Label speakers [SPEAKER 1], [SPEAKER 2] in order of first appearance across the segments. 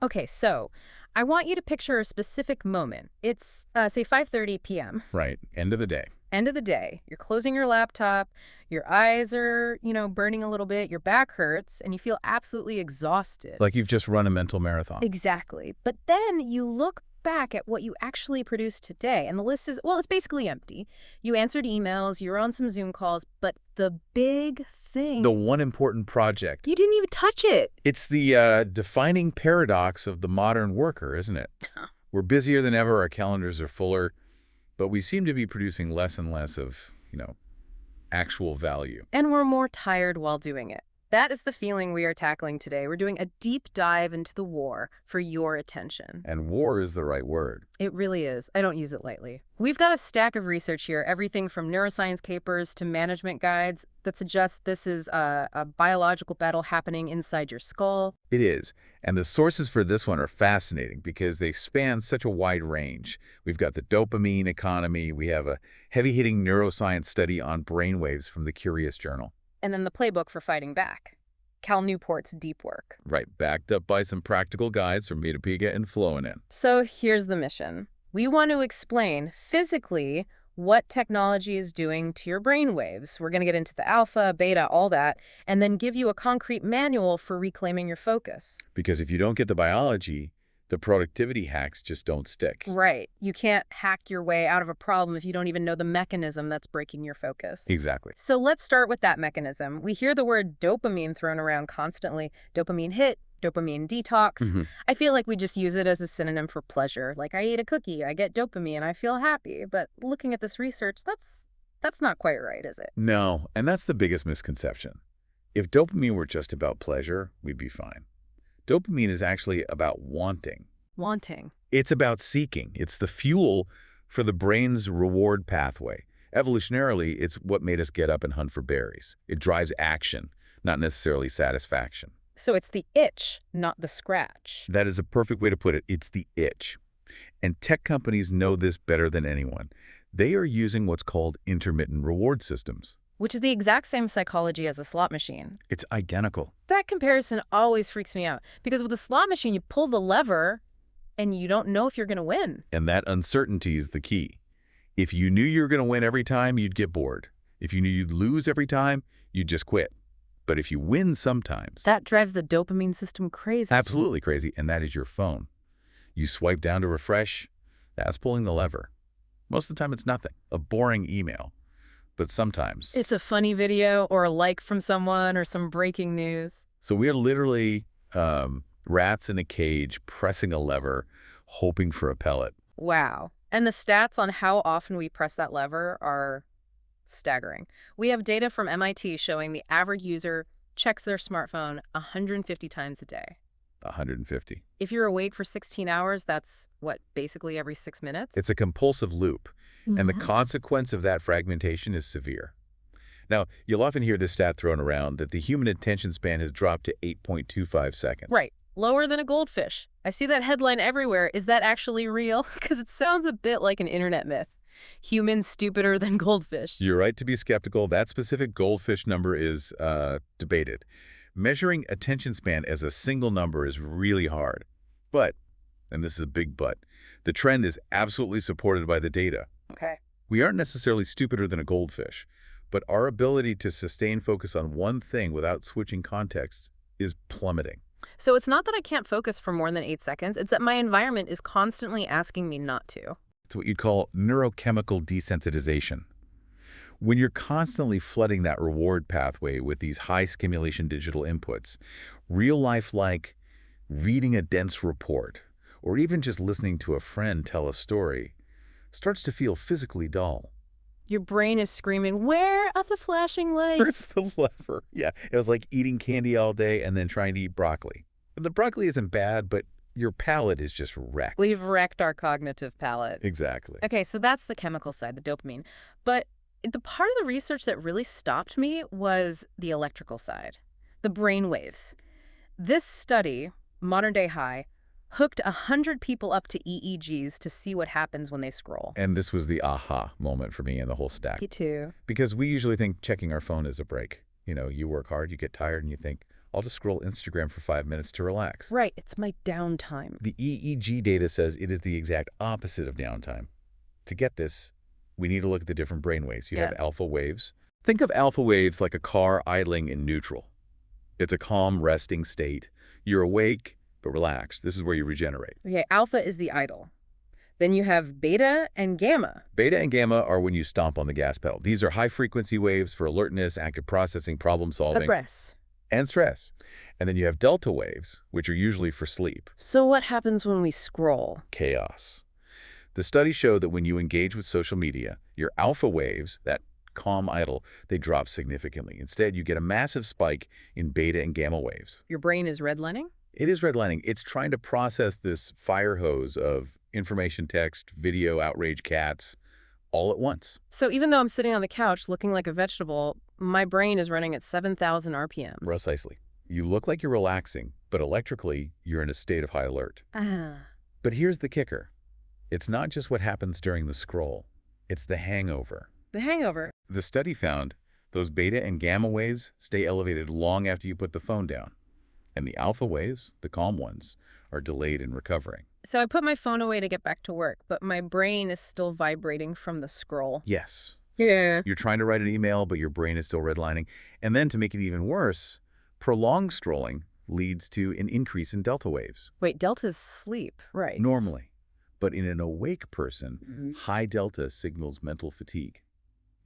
[SPEAKER 1] Okay, so I want you to picture a specific moment. It's, say, 5:30 p.m.
[SPEAKER 2] Right. End of the day.
[SPEAKER 1] End of the day. You're closing your laptop, your eyes are, burning a little bit, your back hurts, and you feel absolutely exhausted.
[SPEAKER 2] Like you've just run a mental marathon.
[SPEAKER 1] Exactly. But then you look back at what you actually produced today, and the list is, well, it's basically empty. You answered emails, you were on some Zoom calls, but the big thing,
[SPEAKER 2] The one important project.
[SPEAKER 1] you didn't even touch it.
[SPEAKER 2] It's the defining paradox of the modern worker, isn't it? We're busier than ever, our calendars are fuller, but we seem to be producing less and less of, actual value.
[SPEAKER 1] And we're more tired while doing it. That is the feeling we are tackling today. We're doing a deep dive into the war for your attention.
[SPEAKER 2] And war is the right word.
[SPEAKER 1] It really is. I don't use it lightly. We've got a stack of research here, everything from neuroscience papers to management guides that suggest this is a biological battle happening inside your skull.
[SPEAKER 2] It is. And the sources for this one are fascinating because they span such a wide range. We've got the dopamine economy. We have a heavy-hitting neuroscience study on brainwaves from the Curious Journal.
[SPEAKER 1] And then the playbook for fighting back. Cal Newport's deep work.
[SPEAKER 2] Right, backed up by some practical guides from Metapega and Floinen.
[SPEAKER 1] So here's the mission. We want to explain physically what technology is doing to your brainwaves. We're going to get into the alpha, beta, all that, and then give you a concrete manual for reclaiming your focus.
[SPEAKER 2] Because if you don't get the biology, the productivity hacks just don't stick.
[SPEAKER 1] Right. You can't hack your way out of a problem if you don't even know the mechanism that's breaking your focus.
[SPEAKER 2] Exactly.
[SPEAKER 1] So let's start with that mechanism. We hear the word dopamine thrown around constantly. Dopamine hit, dopamine detox. I feel like we just use it as a synonym for pleasure. Like I ate a cookie, I get dopamine, I feel happy. But looking at this research, that's not quite right, is it?
[SPEAKER 2] No, and that's the biggest misconception. If dopamine were just about pleasure, we'd be fine. Dopamine is actually about wanting.
[SPEAKER 1] Wanting.
[SPEAKER 2] It's about seeking. It's the fuel for the brain's reward pathway. Evolutionarily, it's what made us get up and hunt for berries. It drives action, not necessarily satisfaction.
[SPEAKER 1] So it's the itch, not the scratch.
[SPEAKER 2] That is a perfect way to put it. It's the itch. And tech companies know this better than anyone. They are using what's called intermittent reward systems.
[SPEAKER 1] Which is the exact same psychology as a slot machine.
[SPEAKER 2] It's identical.
[SPEAKER 1] That comparison always freaks me out. Because with a slot machine, you pull the lever and you don't know if you're going to win.
[SPEAKER 2] And that uncertainty is the key. If you knew you were going to win every time, you'd get bored. If you knew you'd lose every time, you'd just quit. But if you win sometimes...
[SPEAKER 1] That drives the dopamine system crazy.
[SPEAKER 2] Absolutely crazy, and that is your phone. You swipe down to refresh, that's pulling the lever. Most of the time it's nothing, a boring email. But sometimes...
[SPEAKER 1] It's a funny video or a like from someone or some breaking news.
[SPEAKER 2] So we are literally rats in a cage pressing a lever, hoping for a pellet.
[SPEAKER 1] Wow. And the stats on how often we press that lever are staggering. We have data from MIT showing the average user checks their smartphone 150 times a day.
[SPEAKER 2] 150.
[SPEAKER 1] If you're awake for 16 hours, that's, what, basically every 6 minutes?
[SPEAKER 2] It's a compulsive loop, and the consequence of that fragmentation is severe. Now, you'll often hear this stat thrown around that the human attention span has dropped to 8.25 seconds.
[SPEAKER 1] Right. Lower than a goldfish. I see that headline everywhere. Is that actually real? Because it sounds a bit like an internet myth. Humans stupider than goldfish.
[SPEAKER 2] You're right to be skeptical. That specific goldfish number is debated. Measuring attention span as a single number is really hard. But, and this is a big but, the trend is absolutely supported by the data.
[SPEAKER 1] Okay.
[SPEAKER 2] We aren't necessarily stupider than a goldfish, but our ability to sustain focus on one thing without switching contexts is plummeting.
[SPEAKER 1] So it's not that I can't focus for more than 8 seconds. It's that my environment is constantly asking me not to.
[SPEAKER 2] It's what you'd call neurochemical desensitization. When you're constantly flooding that reward pathway with these high-stimulation digital inputs, real life like reading a dense report or even just listening to a friend tell a story starts to feel physically dull.
[SPEAKER 1] Your brain is screaming, where are the flashing lights?
[SPEAKER 2] Where's the lever? Yeah, it was like eating candy all day and then trying to eat broccoli. The broccoli isn't bad, but your palate is just wrecked.
[SPEAKER 1] We've wrecked our cognitive palate.
[SPEAKER 2] Exactly.
[SPEAKER 1] Okay, so that's the chemical side, the dopamine. But the part of the research that really stopped me was the electrical side, the brain waves. This study, Modern Day High, hooked 100 people up to EEGs to see what happens when they scroll.
[SPEAKER 2] And this was the aha moment for me and the whole stack.
[SPEAKER 1] Me too.
[SPEAKER 2] Because we usually think checking our phone is a break. You know, you work hard, you get tired, and you think, I'll just scroll Instagram for 5 minutes to relax.
[SPEAKER 1] Right, it's my downtime.
[SPEAKER 2] The EEG data says it is the exact opposite of downtime. To get this, we need to look at the different brain waves. You have alpha waves. Think of alpha waves like a car idling in neutral. It's a calm, resting state. You're awake, but relaxed. This is where you regenerate.
[SPEAKER 1] Okay, alpha is the idle. Then you have beta and gamma.
[SPEAKER 2] Beta and gamma are when you stomp on the gas pedal. These are high-frequency waves for alertness, active processing, problem-solving,
[SPEAKER 1] Stress.
[SPEAKER 2] and stress. And then you have delta waves, which are usually for sleep.
[SPEAKER 1] So what happens when we scroll?
[SPEAKER 2] Chaos. The studies show that when you engage with social media, your alpha waves, that calm idle, they drop significantly. Instead, you get a massive spike in beta and gamma waves.
[SPEAKER 1] Your brain is redlining?
[SPEAKER 2] It is redlining. It's trying to process this fire hose of information, text, video, outrage, cats, all at once.
[SPEAKER 1] So even though I'm sitting on the couch looking like a vegetable, my brain is running at 7,000 RPMs.
[SPEAKER 2] Precisely. You look like you're relaxing, but electrically, you're in a state of high alert.
[SPEAKER 1] Ah.
[SPEAKER 2] But here's the kicker. It's not just what happens during the scroll. It's the hangover.
[SPEAKER 1] The hangover.
[SPEAKER 2] The study found those beta and gamma waves stay elevated long after you put the phone down. And the alpha waves, the calm ones, are delayed in recovering.
[SPEAKER 1] So I put my phone away to get back to work, but my brain is still vibrating from the scroll.
[SPEAKER 2] Yes.
[SPEAKER 1] Yeah.
[SPEAKER 2] You're trying to write an email, but your brain is still redlining. And then to make it even worse, prolonged scrolling leads to an increase in delta waves.
[SPEAKER 1] Wait, delta's sleep, right?
[SPEAKER 2] Normally. But in an awake person, high delta signals mental fatigue,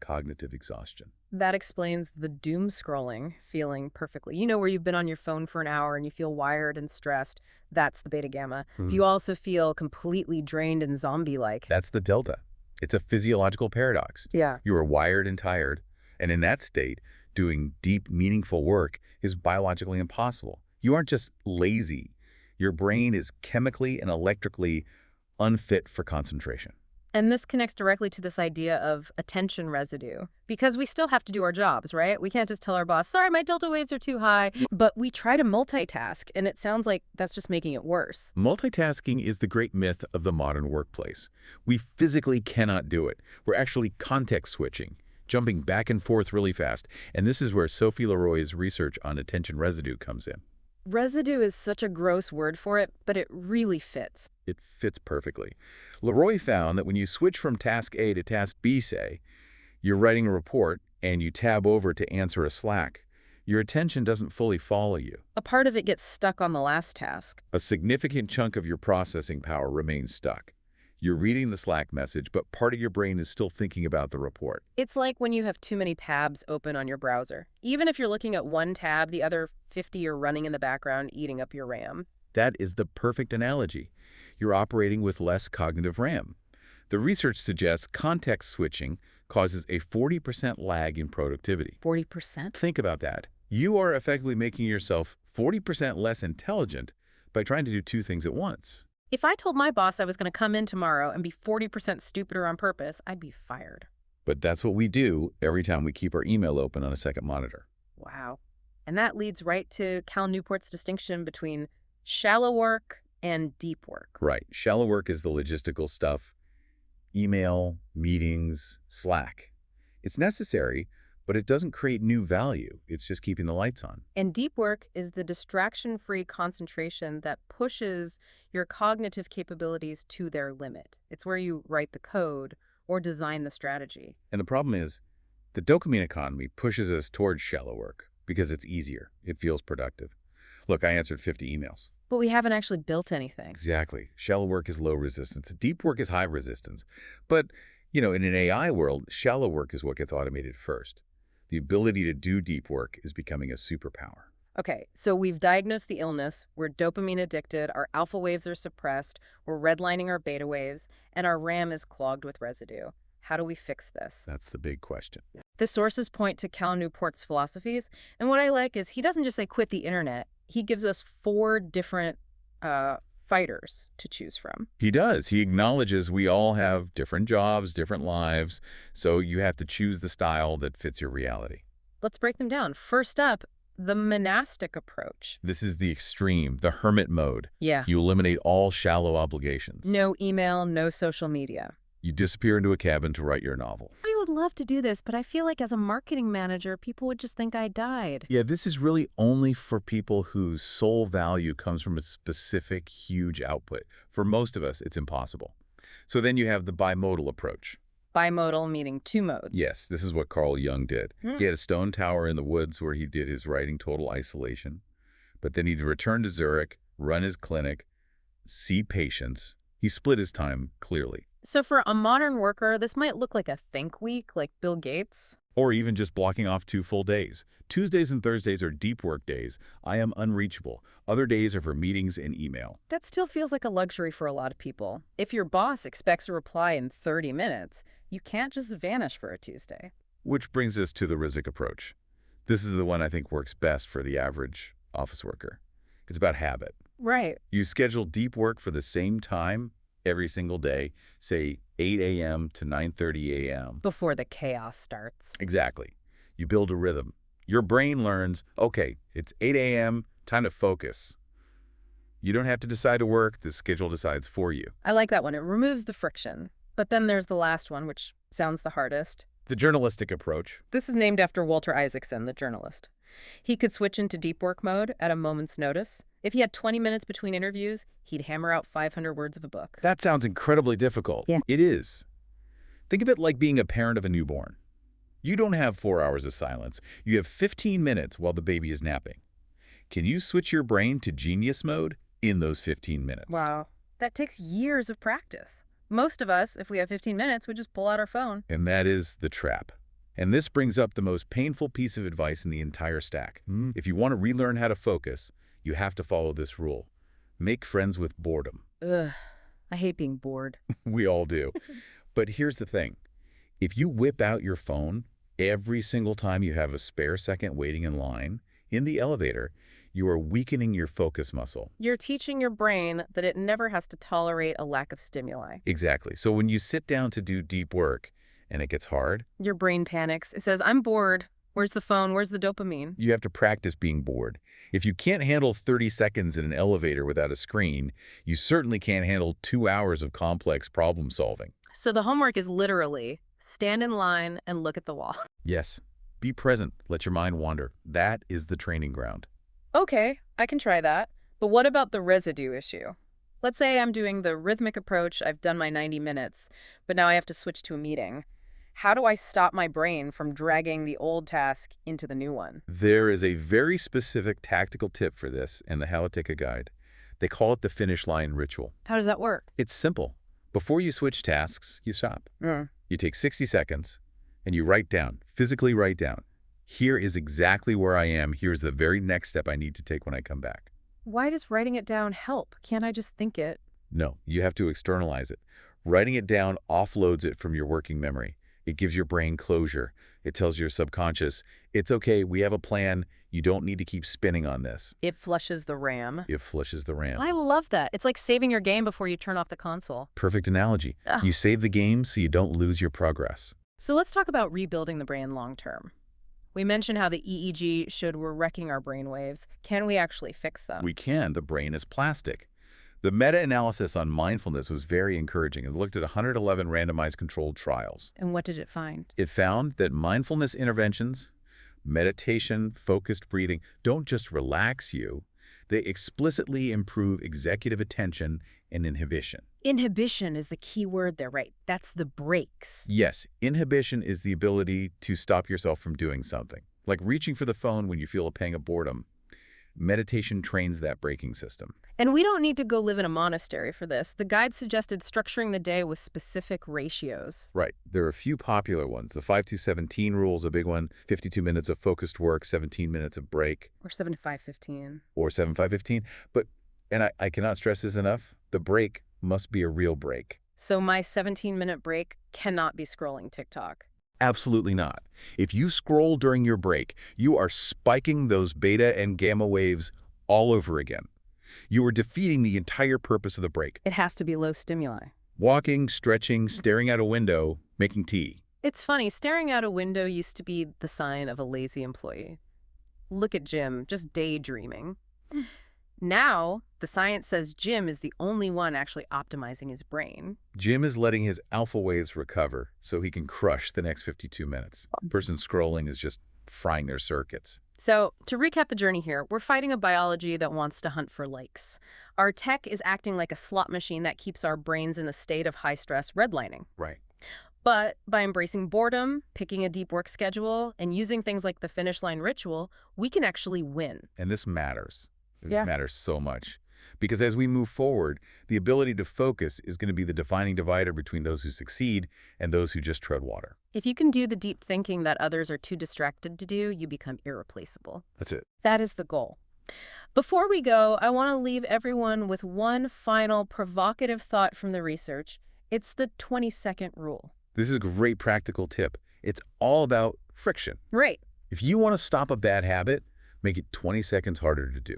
[SPEAKER 2] cognitive exhaustion.
[SPEAKER 1] That explains the doom scrolling feeling perfectly. You know, where you've been on your phone for an hour and you feel wired and stressed. That's the beta gamma. You also feel completely drained and zombie-like.
[SPEAKER 2] That's the delta. It's a physiological paradox.
[SPEAKER 1] Yeah.
[SPEAKER 2] You are wired and tired, and in that state, doing deep, meaningful work is biologically impossible. You aren't just lazy. Your brain is chemically and electrically unfit for concentration.
[SPEAKER 1] And this connects directly to this idea of attention residue. Because we still have to do our jobs, right? We can't just tell our boss, sorry, my delta waves are too high. But we try to multitask, and it sounds like that's just making it worse.
[SPEAKER 2] Multitasking is the great myth of the modern workplace. We physically cannot do it. We're actually context switching, jumping back and forth really fast. And this is where Sophie Leroy's research on attention residue comes in.
[SPEAKER 1] Residue is such a gross word for it, but it really fits.
[SPEAKER 2] It fits perfectly. Leroy found that when you switch from task A to task B, say, you're writing a report and you tab over to answer a Slack, your attention doesn't fully follow you.
[SPEAKER 1] A part of it gets stuck on the last task.
[SPEAKER 2] A significant chunk of your processing power remains stuck. You're reading the Slack message, but part of your brain is still thinking about the report.
[SPEAKER 1] It's like when you have too many tabs open on your browser. Even if you're looking at one tab, the other 50 are running in the background, eating up your RAM.
[SPEAKER 2] That is the perfect analogy. You're operating with less cognitive RAM. The research suggests context switching causes a 40% lag in productivity.
[SPEAKER 1] 40%?
[SPEAKER 2] Think about that. You are effectively making yourself 40% less intelligent by trying to do two things at once.
[SPEAKER 1] If I told my boss I was going to come in tomorrow and be 40% stupider on purpose, I'd be fired.
[SPEAKER 2] But that's what we do every time we keep our email open on a second monitor.
[SPEAKER 1] Wow. And that leads right to Cal Newport's distinction between shallow work and deep work.
[SPEAKER 2] Right. Shallow work is the logistical stuff. Email, meetings, Slack. It's necessary, but it doesn't create new value. It's just keeping the lights on.
[SPEAKER 1] And deep work is the distraction-free concentration that pushes your cognitive capabilities to their limit. It's where you write the code or design the strategy.
[SPEAKER 2] And the problem is, the dopamine economy pushes us towards shallow work because it's easier. It feels productive. Look, I answered 50 emails.
[SPEAKER 1] But we haven't actually built anything.
[SPEAKER 2] Exactly. Shallow work is low resistance. Deep work is high resistance. But, in an AI world, shallow work is what gets automated first. The ability to do deep work is becoming a superpower.
[SPEAKER 1] Okay, so we've diagnosed the illness, we're dopamine addicted, our alpha waves are suppressed, we're redlining our beta waves, and our RAM is clogged with residue. How do we fix this?
[SPEAKER 2] That's the big question.
[SPEAKER 1] The sources point to Cal Newport's philosophies, and what I like is he doesn't just say quit the internet. He gives us 4 different fighters to choose from.
[SPEAKER 2] He does. He acknowledges we all have different jobs, different lives, so you have to choose the style that fits your reality.
[SPEAKER 1] Let's break them down. First up, the monastic approach.
[SPEAKER 2] This is the extreme, the hermit mode.
[SPEAKER 1] Yeah.
[SPEAKER 2] You eliminate all shallow obligations.
[SPEAKER 1] No email, no social media.
[SPEAKER 2] You disappear into a cabin to write your novel.
[SPEAKER 1] I would love to do this, but I feel like as a marketing manager, people would just think I died.
[SPEAKER 2] Yeah, this is really only for people whose sole value comes from a specific, huge output. For most of us, it's impossible. So then you have the bimodal approach.
[SPEAKER 1] Bimodal meaning two modes.
[SPEAKER 2] Yes, this is what Carl Jung did. He had a stone tower in the woods where he did his writing total isolation. But then he'd return to Zurich, run his clinic, see patients. He split his time clearly.
[SPEAKER 1] So for a modern worker, this might look like a think week, like Bill Gates.
[SPEAKER 2] Or even just blocking off 2 full days. Tuesdays and Thursdays are deep work days. I am unreachable. Other days are for meetings and email.
[SPEAKER 1] That still feels like a luxury for a lot of people. If your boss expects a reply in 30 minutes, you can't just vanish for a Tuesday.
[SPEAKER 2] Which brings us to the Rizek approach. This is the one I think works best for the average office worker. It's about habit.
[SPEAKER 1] Right.
[SPEAKER 2] You schedule deep work for the same time every single day, say 8 a.m. to 9:30 a.m.
[SPEAKER 1] Before the chaos starts.
[SPEAKER 2] Exactly. You build a rhythm. Your brain learns, okay, it's 8 a.m., time to focus. You don't have to decide to work, the schedule decides for you.
[SPEAKER 1] I like that one. It removes the friction. But then there's the last one, which sounds the hardest.
[SPEAKER 2] The journalistic approach.
[SPEAKER 1] This is named after Walter Isaacson, the journalist. He could switch into deep work mode at a moment's notice. If he had 20 minutes between interviews, he'd hammer out 500 words of a book.
[SPEAKER 2] That sounds incredibly difficult.
[SPEAKER 1] Yeah.
[SPEAKER 2] It is. Think of it like being a parent of a newborn. You don't have 4 hours of silence. You have 15 minutes while the baby is napping. Can you switch your brain to genius mode in those 15 minutes?
[SPEAKER 1] Wow. That takes years of practice. Most of us, if we have 15 minutes, would just pull out our phone.
[SPEAKER 2] And that is the trap. And this brings up the most painful piece of advice in the entire stack. If you want to relearn how to focus, you have to follow this rule. Make friends with boredom.
[SPEAKER 1] Ugh, I hate being bored.
[SPEAKER 2] We all do. But here's the thing. If you whip out your phone every single time you have a spare second waiting in line, in the elevator, you are weakening your focus muscle.
[SPEAKER 1] You're teaching your brain that it never has to tolerate a lack of stimuli.
[SPEAKER 2] Exactly. So when you sit down to do deep work and it gets hard,
[SPEAKER 1] Your brain panics. It says, I'm bored. Where's the phone? Where's the dopamine?
[SPEAKER 2] you have to practice being bored. If you can't handle 30 seconds in an elevator without a screen, you certainly can't handle 2 hours of complex problem solving.
[SPEAKER 1] So the homework is literally stand in line and look at the wall.
[SPEAKER 2] Yes. Be present. Let your mind wander. That is the training ground.
[SPEAKER 1] Okay, I can try that. But what about the residue issue? Let's say I'm doing the rhythmic approach, I've done my 90 minutes, but now I have to switch to a meeting. How do I stop my brain from dragging the old task into the new one?
[SPEAKER 2] There is a very specific tactical tip for this in the Halatika Guide. They call it the finish line ritual.
[SPEAKER 1] How does that work?
[SPEAKER 2] It's simple. Before you switch tasks, you stop.
[SPEAKER 1] Mm.
[SPEAKER 2] You take 60 seconds and you write down, physically write down. Here is exactly where I am. Here's the very next step I need to take when I come back.
[SPEAKER 1] Why does writing it down help? Can't I just think it?
[SPEAKER 2] No, you have to externalize it. Writing it down offloads it from your working memory. It gives your brain closure. It tells your subconscious, it's okay, we have a plan. You don't need to keep spinning on this.
[SPEAKER 1] It flushes the RAM.
[SPEAKER 2] It flushes the RAM.
[SPEAKER 1] I love that. It's like saving your game before you turn off the console.
[SPEAKER 2] Perfect analogy.
[SPEAKER 1] Ugh.
[SPEAKER 2] You save the game so you don't lose your progress.
[SPEAKER 1] So let's talk about rebuilding the brain long term. We mentioned how the EEG showed we're wrecking our brain waves. Can we actually fix them?
[SPEAKER 2] We can. The brain is plastic. The meta-analysis on mindfulness was very encouraging. It looked at 111 randomized controlled trials.
[SPEAKER 1] And what did it find?
[SPEAKER 2] It found that mindfulness interventions, meditation, focused breathing, don't just relax you. They explicitly improve executive attention and inhibition.
[SPEAKER 1] Inhibition is the key word there, right? That's the brakes.
[SPEAKER 2] Yes, inhibition is the ability to stop yourself from doing something, like reaching for the phone when you feel a pang of boredom. Meditation trains that braking system.
[SPEAKER 1] And we don't need to go live in a monastery for this. The guide suggested structuring the day with specific ratios.
[SPEAKER 2] Right. There are a few popular ones. The 5-2-17 rule is a big one. 52 minutes of focused work, 17 minutes of break.
[SPEAKER 1] Or 7-5-15.
[SPEAKER 2] Or 7-5-15. But, and I cannot stress this enough, the break must be a real break.
[SPEAKER 1] So my 17-minute break cannot be scrolling TikTok.
[SPEAKER 2] Absolutely not. If you scroll during your break, you are spiking those beta and gamma waves all over again. You are defeating the entire purpose of the break.
[SPEAKER 1] It has to be low stimuli.
[SPEAKER 2] Walking, stretching, staring out a window, making tea.
[SPEAKER 1] It's funny, staring out a window used to be the sign of a lazy employee. Look at Jim, just daydreaming. Now, the science says Jim is the only one actually optimizing his brain.
[SPEAKER 2] Jim is letting his alpha waves recover so he can crush the next 52 minutes. The person scrolling is just frying their circuits.
[SPEAKER 1] So, to recap the journey here, we're fighting a biology that wants to hunt for likes. Our tech is acting like a slot machine that keeps our brains in a state of high-stress redlining.
[SPEAKER 2] Right.
[SPEAKER 1] But by embracing boredom, picking a deep work schedule, and using things like the finish line ritual, we can actually win.
[SPEAKER 2] And this matters. It
[SPEAKER 1] Yeah.
[SPEAKER 2] matters so much. Because as we move forward, the ability to focus is going to be the defining divider between those who succeed and those who just tread water.
[SPEAKER 1] If you can do the deep thinking that others are too distracted to do, you become irreplaceable.
[SPEAKER 2] That's it.
[SPEAKER 1] That is the goal. Before we go, I want to leave everyone with one final provocative thought from the research. It's the 20-second rule.
[SPEAKER 2] This is a great practical tip. It's all about friction.
[SPEAKER 1] Right.
[SPEAKER 2] If you want to stop a bad habit, make it 20 seconds harder to do.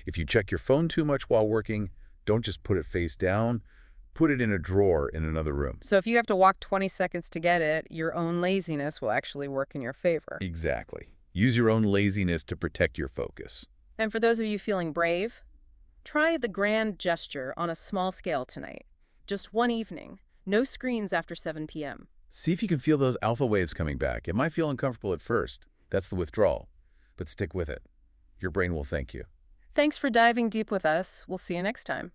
[SPEAKER 2] If you check your phone too much while working, don't just put it face down. Put it in a drawer in another room.
[SPEAKER 1] So if you have to walk 20 seconds to get it, your own laziness will actually work in your favor.
[SPEAKER 2] Exactly. Use your own laziness to protect your focus.
[SPEAKER 1] And for those of you feeling brave, try the grand gesture on a small scale tonight. Just one evening. No screens after 7 p.m.
[SPEAKER 2] See if you can feel those alpha waves coming back. It might feel uncomfortable at first. That's the withdrawal. But stick with it. Your brain will thank you.
[SPEAKER 1] Thanks for diving deep with us. We'll see you next time.